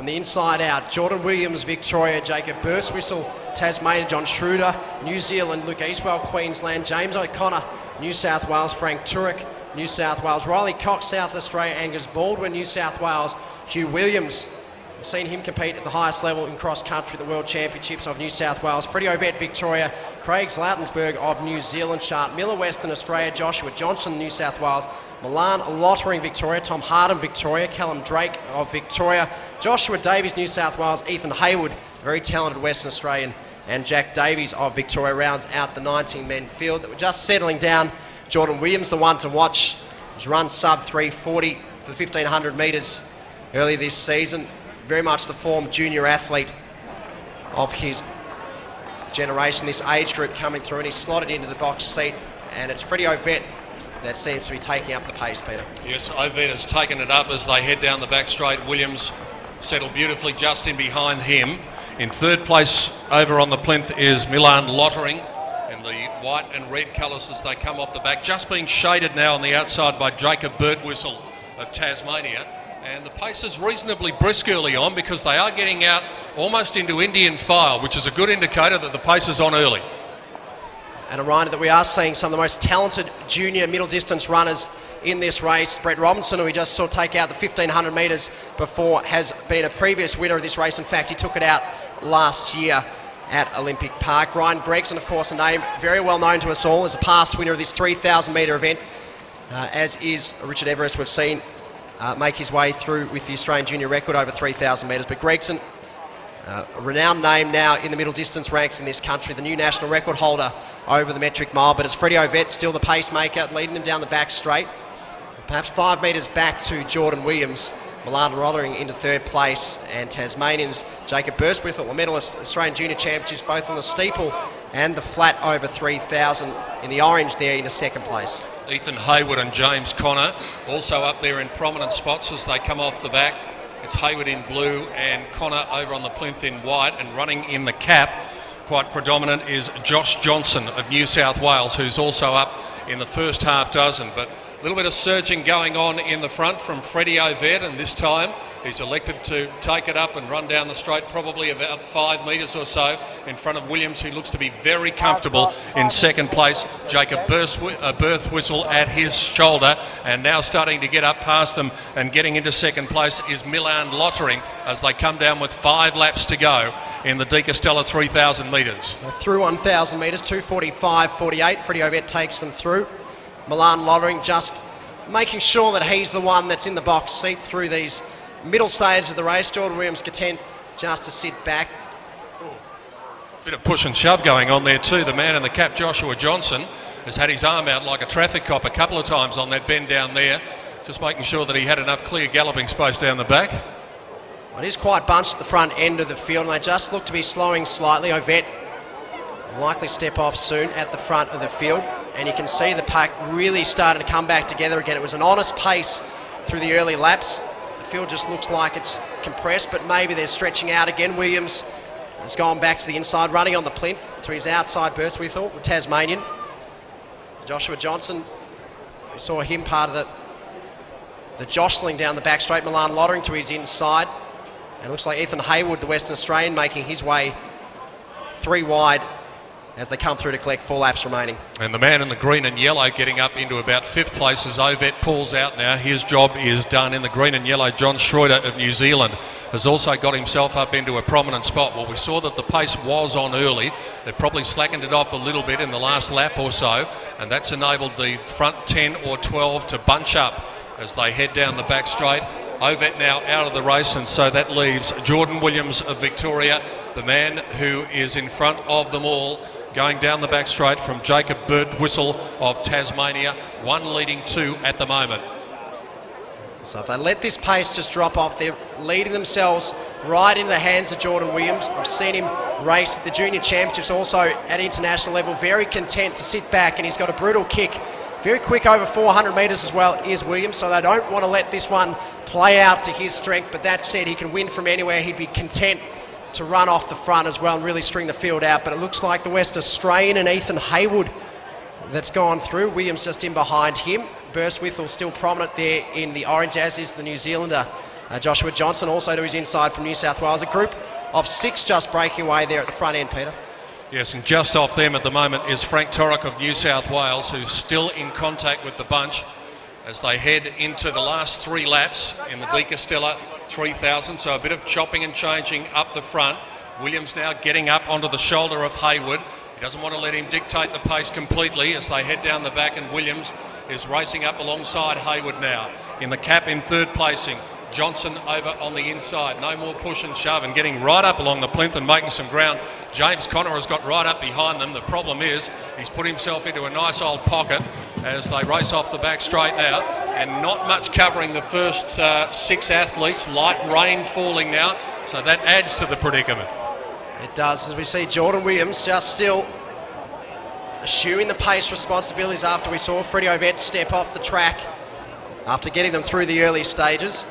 From the inside out, Jordan Williamz, Victoria, Jacob Birtwhistle, Tasmania, John Schreuder, New Zealand, Luke Eastwell, Queensland, James O'Connor, New South Wales, Frank Turek, New South Wales, Riley Cox, South Australia, Angus Baldwin, New South Wales, Hugh Williamz. We've seen him compete at the highest level in cross-country at the World Championships of New South Wales. Freddie Ovett, Victoria, Craig Zlautensberg of New Zealand, Sharp Miller, Western Australia, Joshua Johnson, New South Wales, Milan Lottering, Victoria, Tom Hardham, Victoria, Callum Drake of Victoria, Joshua Davies, New South Wales, Ethan Hayward, very talented Western Australian, and Jack Davies of Victoria rounds out the 19-men field that were just settling down. Jordan Williamz, the one to watch. He's run sub 3:40 for 1,500 metres earlier this season. Very much the form junior athlete of his generation, this age group coming through, and he's slotted into the box seat, and it's Freddie Ovett that seems to be taking up the pace, Peter. Yes, Ovett has taken it up as they head down the back straight. Williamz settled beautifully just in behind him. In third place over on the plinth is Milan Lottering in the white and red colours as they come off the back, just being shaded now on the outside by Jacob Birtwhistle of Tasmania. And the pace is reasonably brisk early on because they are getting out almost into Indian file, which is a good indicator that the pace is on early. And a reminder that we are seeing some of the most talented junior middle distance runners in this race. Brett Robinson, who we just saw take out the 1,500 metres before, has been a previous winner of this race. In fact, he took it out last year at Olympic Park. Ryan Gregson, of course, a name very well known to us all, as a past winner of this 3,000 metre event, as is Richard Everest. We've seen make his way through with the Australian junior record over 3,000 metres. But Gregson, a renowned name now in the middle distance ranks in this country, the new national record holder over the metric mile. But it's Freddie Ovett still the pacemaker, leading them down the back straight. Perhaps 5 metres back to Jordan Williamz. Milan Lottering into third place, and Tasmanians Jacob Birtwhistle, a medalist Australian Junior Championships, both on the steeple and the flat over 3,000 in the orange there into second place. Ethan Hayward and James Connor also up there in prominent spots as they come off the back. It's Hayward in blue and Connor over on the plinth in white, and running in the cap, quite predominant, is Josh Johnson of New South Wales, who's also up in the first half dozen. But a little bit of surging going on in the front from Freddie Ovett, and this time he's elected to take it up and run down the straight, probably about 5 metres or so in front of Williamz, who looks to be very comfortable in second place. Jacob Birtwhistle at his shoulder, and now starting to get up past them and getting into second place is Milan Lottering as they come down with 5 laps to go in the Castella 3,000 metres. So through 1,000 metres, 2:45.48. Freddie Ovett takes them through. Milan Lottering just making sure that he's the one that's in the box seat through these middle stages of the race. Jordan Williamz content just to sit back. Bit of push and shove going on there too. The man in the cap, Joshua Johnson, has had his arm out like a traffic cop a couple of times on that bend down there, just making sure that he had enough clear galloping space down the back. Well, it is quite bunched at the front end of the field, and they just look to be slowing slightly. Ovett will likely step off soon at the front of the field, and you can see the pack really starting to come back together again. It was an honest pace through the early laps. The field just looks like it's compressed, but maybe they're stretching out again. Williamz has gone back to the inside, running on the plinth to his outside Birtwhistle, the Tasmanian. Joshua Johnson, we saw him part of the jostling down the back straight. Milan Lottering to his inside. And it looks like Ethan Hayward, the Western Australian, making his way 3 wide as they come through to collect 4 laps remaining. And the man in the green and yellow getting up into about 5th place as Ovett pulls out now. His job is done in the green and yellow. John Schreuder of New Zealand has also got himself up into a prominent spot. Well, we saw that the pace was on early. They probably slackened it off a little bit in the last lap or so, and that's enabled the front 10 or 12 to bunch up as they head down the back straight. Ovett now out of the race, and so that leaves Jordan Williamz of Victoria, the man who is in front of them all, going down the back straight from Jacob Birtwhistle of Tasmania, 1 leading 2 at the moment. So if they let this pace just drop off, they're leading themselves right into the hands of Jordan Williamz. I've seen him race at the Junior Championships, also at international level, very content to sit back, and he's got a brutal kick. Very quick over 400 metres as well is Williamz, so they don't want to let this one play out to his strength. But that said, he can win from anywhere. He'd be content to run off the front as well and really string the field out. But it looks like the West Australian and Ethan Hayward that's gone through. Williamz just in behind him. Birtwhistle still prominent there in the orange, as is the New Zealander Joshua Johnson also to his inside from New South Wales. A group of 6 just breaking away there at the front end, Peter. Yes, and just off them at the moment is Frank Turek of New South Wales, who's still in contact with the bunch as they head into the last 3 laps in the Castella 3000. So a bit of chopping and changing up the front. Williamz now getting up onto the shoulder of Hayward. He doesn't want to let him dictate the pace completely as they head down the back, and Williamz is racing up alongside Hayward now. In the cap in 3rd placing, Johnson over on the inside. No more push and shove, and getting right up along the plinth and making some ground. James Conner has got right up behind them. The problem is he's put himself into a nice old pocket as they race off the back straight now, and not much covering the first 6 athletes. Light rain falling now, so that adds to the predicament. It does, as we see Jordan Williamz just still assuming the pace responsibilities after we saw Freddie Ovett step off the track after getting them through the early stages.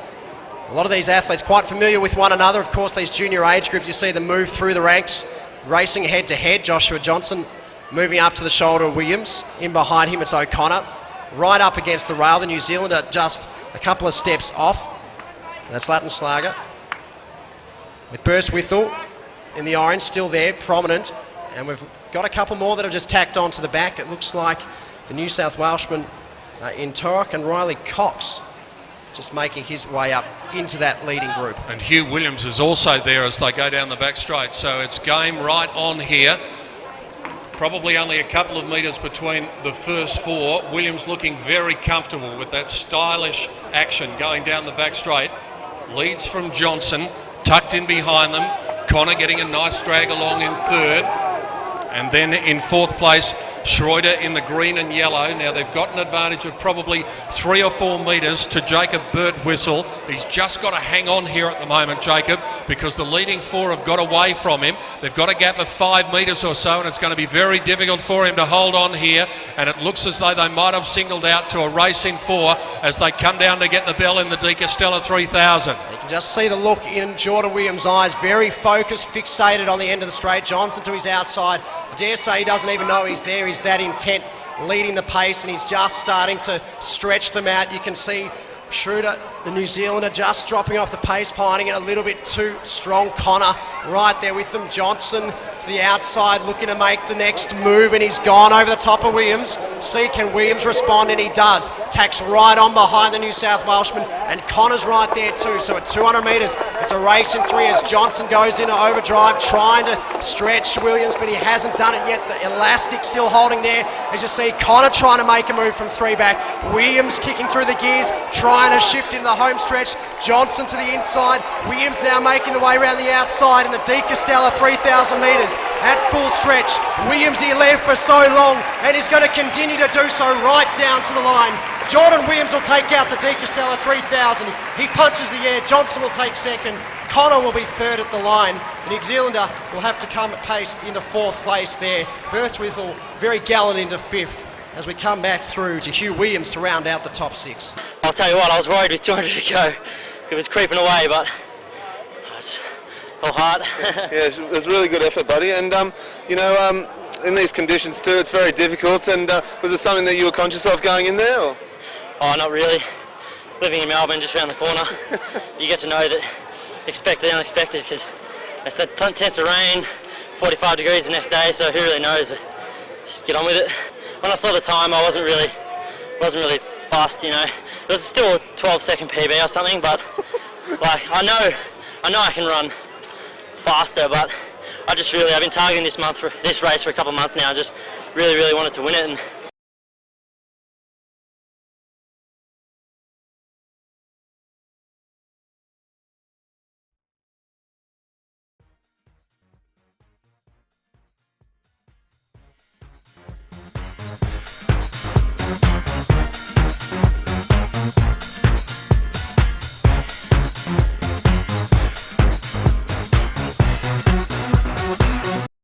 A lot of these athletes quite familiar with one another. Of course, these junior age groups, you see them move through the ranks, racing head to head. Joshua Johnson moving up to the shoulder of Williamz. In behind him, it's O'Connor. Right up against the rail, the New Zealander just a couple of steps off. That's Lattenslager. With Birtwhistle in the orange, still there, prominent. And we've got a couple more that have just tacked onto the back. It looks like the New South Welshman in Turek, and Riley Cox just making his way up into that leading group. And Hugh Williamz is also there as they go down the back straight. So it's game right on here. Probably only a couple of metres between the first 4. Williamz looking very comfortable with that stylish action going down the back straight. Leads from Johnson, tucked in behind them. Connor getting a nice drag along in 3rd. And then in 4th place, Schreuder in the green and yellow. Now they've got an advantage of probably 3 or 4 metres to Jacob Birtwhistle. He's just got to hang on here at the moment, Jacob, because the leading 4 have got away from him. They've got a gap of 5 metres or so, and it's going to be very difficult for him to hold on here. And it looks as though they might have singled out to a race in 4 as they come down to get the bell in the Castella 3000. You can just see the look in Jordan Williams' eyes, very focused, fixated on the end of the straight. Johnson to his outside. I dare say he doesn't even know he's there. He's that intent, leading the pace, and he's just starting to stretch them out. You can see Schreuder, the New Zealander, just dropping off the pace, finding it a little bit too strong. Connor right there with them. Johnson to the outside, looking to make the next move, and he's gone over the top of Williamz. See, can Williamz respond? And he does. Tacks right on behind the New South Welshman, and Connor's right there too. So at 200 metres, it's a race in 3 as Johnson goes into overdrive, trying to stretch Williamz, but he hasn't done it yet. The elastic still holding there. As you see, Connor trying to make a move from 3 back. Williamz kicking through the gears, trying to shift in the home stretch. Johnson to the inside. Williamz now making the way around the outside in the Castella 3000 metres. At full stretch, Williamz he led for so long, and he's going to continue to do so right down to the line. Jordan Williamz will take out the Castella 3000. He punches the air. Johnson will take 2nd. Connor will be 3rd at the line. The New Zealander will have to come at pace into 4th place there. Birtwhistle very gallant into 5th as we come back through to Hugh Williamz to round out the top 6. I'll tell you what, I was worried with 200 to go. It was creeping away, but it's all hard. Yeah, it was a really good effort, buddy. And, in these conditions too, it's very difficult. And was it something that you were conscious of going in there? Or? Oh, not really. Living in Melbourne, just around the corner, you get to know that expect the unexpected, because it tends to rain, 45 degrees the next day, so who really knows, but just get on with it. When I saw the time, I wasn't really fast, you know. It was still a 12-second PB or something, but like I know I can run faster, but I've been targeting this race for a couple of months now. I just really wanted to win it, and